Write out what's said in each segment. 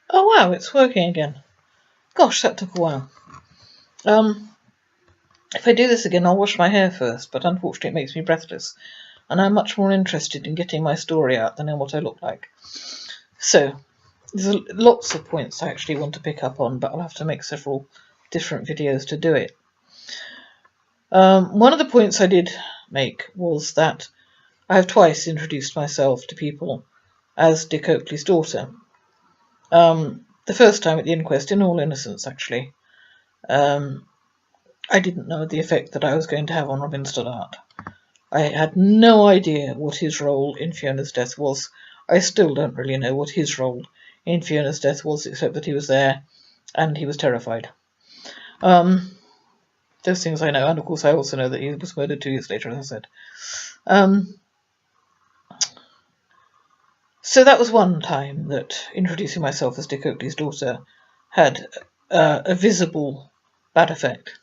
Oh wow, it's working again. Gosh, that took a while. If I do this again, I'll wash my hair first, but unfortunately it makes me breathless, and I'm much more interested in getting my story out than in what I look like. So, there's lots of points I actually want to pick up on, but I'll have to make several different videos to do it. One of the points I did make was that I have twice introduced myself to people as Dick Oakley's daughter. The first time at the inquest, in all innocence, actually. I didn't know the effect that I was going to have on Robin Stoddart. I had no idea what his role in Fiona's death was. I still don't really know what his role in Fiona's death was, except that he was there and he was terrified. Those things I know, and of course I also know that he was murdered 2 years later, as I said. So that was one time that introducing myself as Dick Oakley's daughter had a visible bad effect.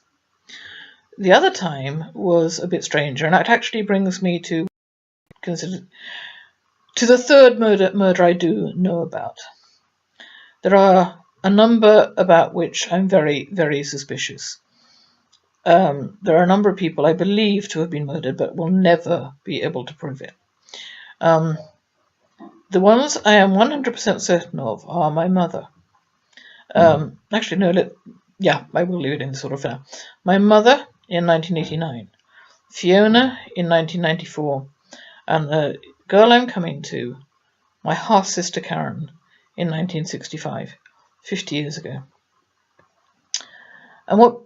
The other time was a bit stranger, and that actually brings me to the third murder I do know about. There are a number about which I'm very, very suspicious. There are a number of people I believe to have been murdered, but will never be able to prove it. The ones I am 100% certain of are my mother. Actually, no, I will leave it in sort of now. My mother in 1989, Fiona in 1994, and the girl I'm coming to, my half-sister Karen, in 1965, 50 years ago. And what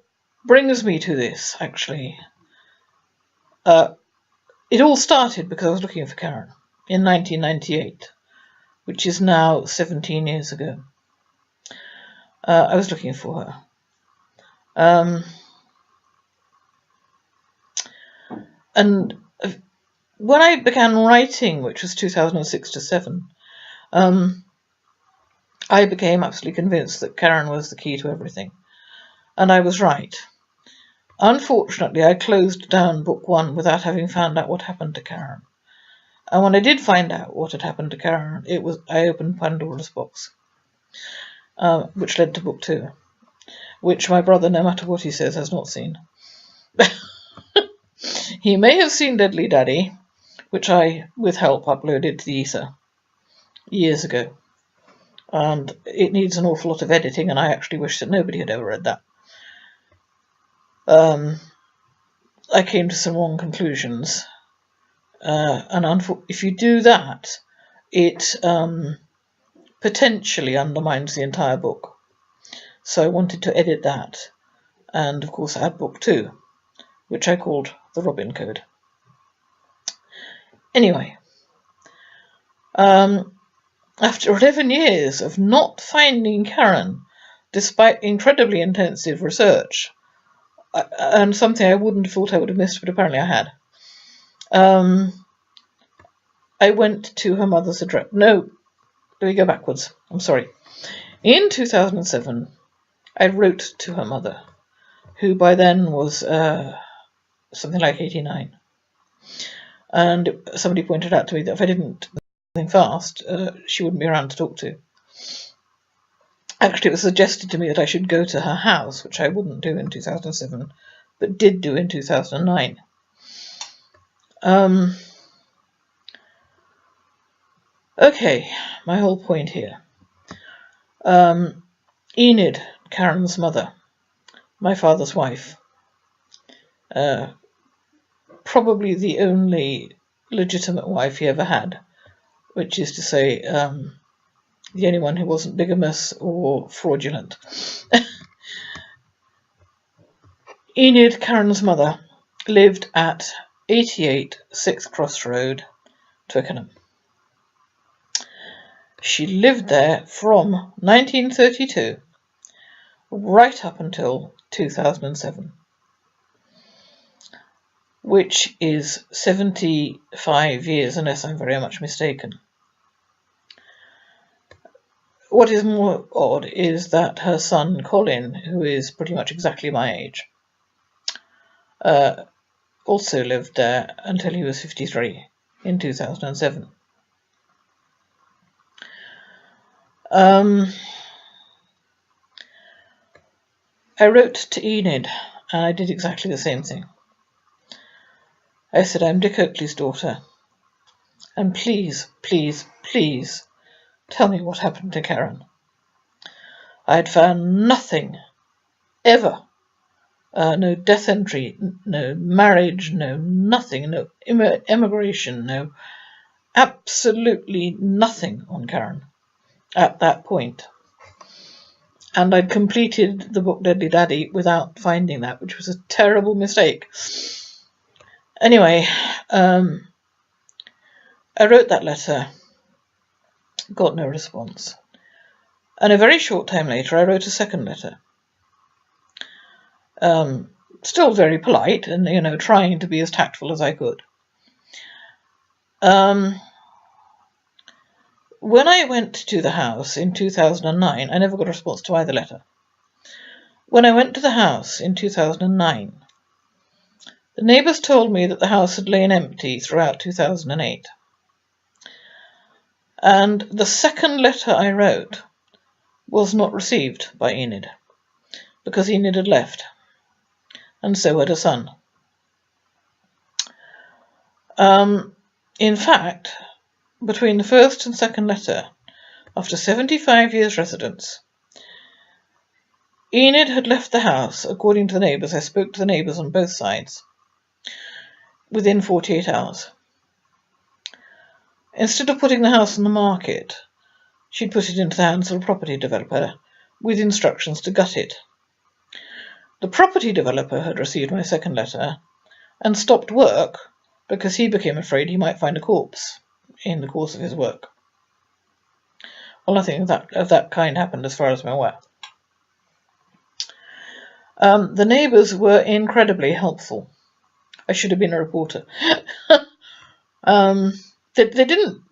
brings me to this, actually, it all started because I was looking for Karen in 1998, which is now 17 years ago. I was looking for her. And when I began writing, which was 2006 to 7, I became absolutely convinced that Karen was the key to everything. And I was right. Unfortunately, I closed down book 1 without having found out what happened to Karen. And when I did find out what had happened to Karen, I opened Pandora's box, which led to book 2, which my brother, no matter what he says, has not seen. He may have seen Deadly Daddy, which I, with help, uploaded to the ether years ago. And it needs an awful lot of editing, and I actually wish that nobody had ever read that. I came to some wrong conclusions. And if you do that, it potentially undermines the entire book. So I wanted to edit that, and of course add book 2, which I called The Robin Code. Anyway, after 11 years of not finding Karen, despite incredibly intensive research, and something I wouldn't have thought I would have missed, but apparently I had, I went to her mother's address. No, let me go backwards. I'm sorry. In 2007, I wrote to her mother, who by then was something like 89. And somebody pointed out to me that if I didn't do something fast, she wouldn't be around to talk to. Actually, it was suggested to me that I should go to her house, which I wouldn't do in 2007, but did do in 2009. Okay, my whole point here. Enid, Karen's mother, my father's wife, probably the only legitimate wife he ever had, which is to say, the only one who wasn't bigamous or fraudulent. Enid, Karen's mother, lived at 88 Sixth Cross Road, Twickenham. She lived there from 1932 right up until 2007, which is 75 years, unless I'm very much mistaken. What is more odd is that her son, Colin, who is pretty much exactly my age, also lived there until he was 53 in 2007. I wrote to Enid, and I did exactly the same thing. I said, I'm Dick Oakley's daughter, and please, please, please tell me what happened to Karen. I had found nothing, ever. No death entry, no marriage, no nothing, no emigration, no absolutely nothing on Karen at that point. And I'd completed the book Deadly Daddy without finding that, which was a terrible mistake. Anyway, I wrote that letter, got no response. And a very short time later, I wrote a second letter. Still very polite and, trying to be as tactful as I could. When I went to the house in 2009, I never got a response to either letter. When I went to the house in 2009, the neighbours told me that the house had lain empty throughout 2008. And the second letter I wrote was not received by Enid, because Enid had left, and so had her son. In fact, between the first and second letter, after 75 years' residence, Enid had left the house, according to the neighbours. I spoke to the neighbours on both sides, within 48 hours. Instead of putting the house on the market, she'd put it into the hands of a property developer with instructions to gut it. The property developer had received my second letter and stopped work because he became afraid he might find a corpse in the course of his work. Well, nothing of that kind happened as far as I'm aware. The neighbours were incredibly helpful. I should have been a reporter. They didn't,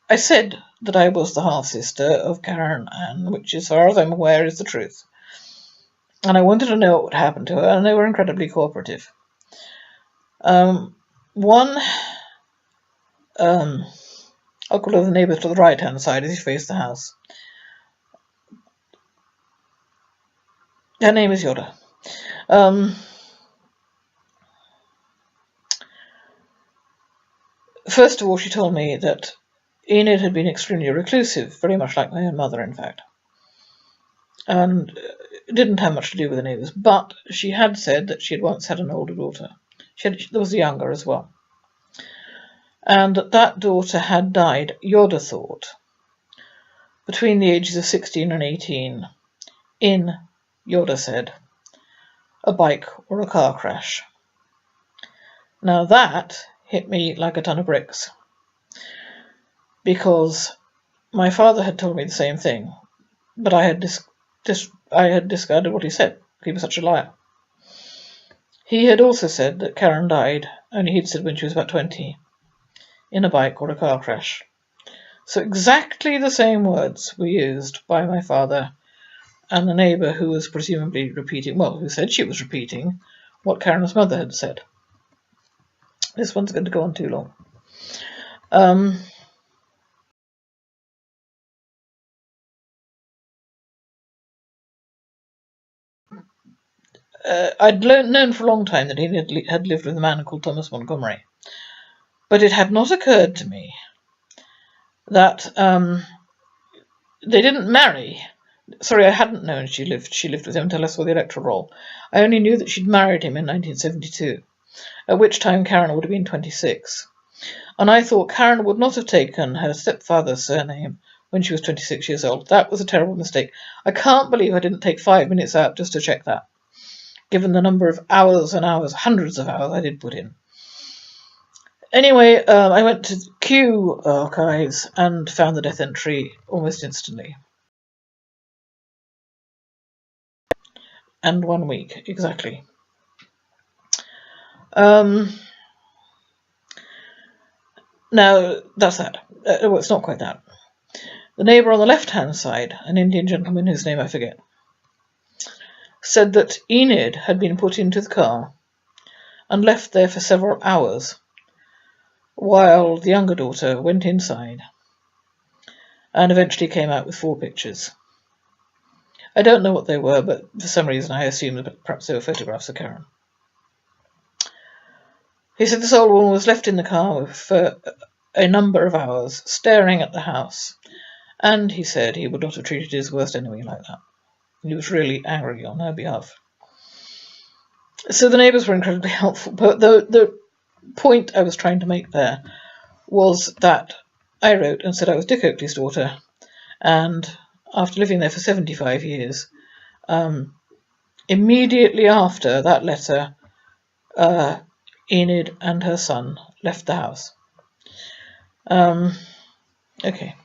I said that I was the half-sister of Karen Ann, which, as far as I'm aware, is the truth. And I wanted to know what would happen to her, and they were incredibly cooperative. I'll call her the neighbour to the right-hand side as you face the house. Her name is Yoda. First of all, she told me that Enid had been extremely reclusive, very much like my own mother, in fact, and it didn't have much to do with the neighbours, but she had said that she had once had an older daughter. There was a younger as well. And that daughter had died, Yoda thought, between the ages of 16 and 18, in, Yoda said, a bike or a car crash. Now that hit me like a ton of bricks, because my father had told me the same thing, but I had discarded what he said. He was such a liar. He had also said that Karen died, only he'd said when she was about 20, in a bike or a car crash. So exactly the same words were used by my father and the neighbour who was presumably repeating, who said she was repeating what Karen's mother had said. This one's going to go on too long. I'd known for a long time that he had lived with a man called Thomas Montgomery, but it had not occurred to me that they didn't marry. Sorry, I hadn't known she lived with him until I saw the electoral roll. I only knew that she'd married him in 1972, at which time Karen would have been 26. And I thought Karen would not have taken her stepfather's surname when she was 26 years old. That was a terrible mistake. I can't believe I didn't take 5 minutes out just to check that, given the number of hours and hours, hundreds of hours I did put in. Anyway, I went to Kew Archives and found the death entry almost instantly. And 1 week, exactly. Now, that's that. Well, it's not quite that. The neighbour on the left-hand side, an Indian gentleman whose name I forget, said that Enid had been put into the car and left there for several hours while the younger daughter went inside and eventually came out with 4 pictures. I don't know what they were, but for some reason I assumed that perhaps they were photographs of Karen. He said this old woman was left in the car for a number of hours, staring at the house, and he said he would not have treated his worst enemy like that. He was really angry on her behalf. So the neighbours were incredibly helpful, but the point I was trying to make there was that I wrote and said I was Dick Oakley's daughter, and after living there for 75 years, immediately after that letter, Enid and her son left the house. Okay.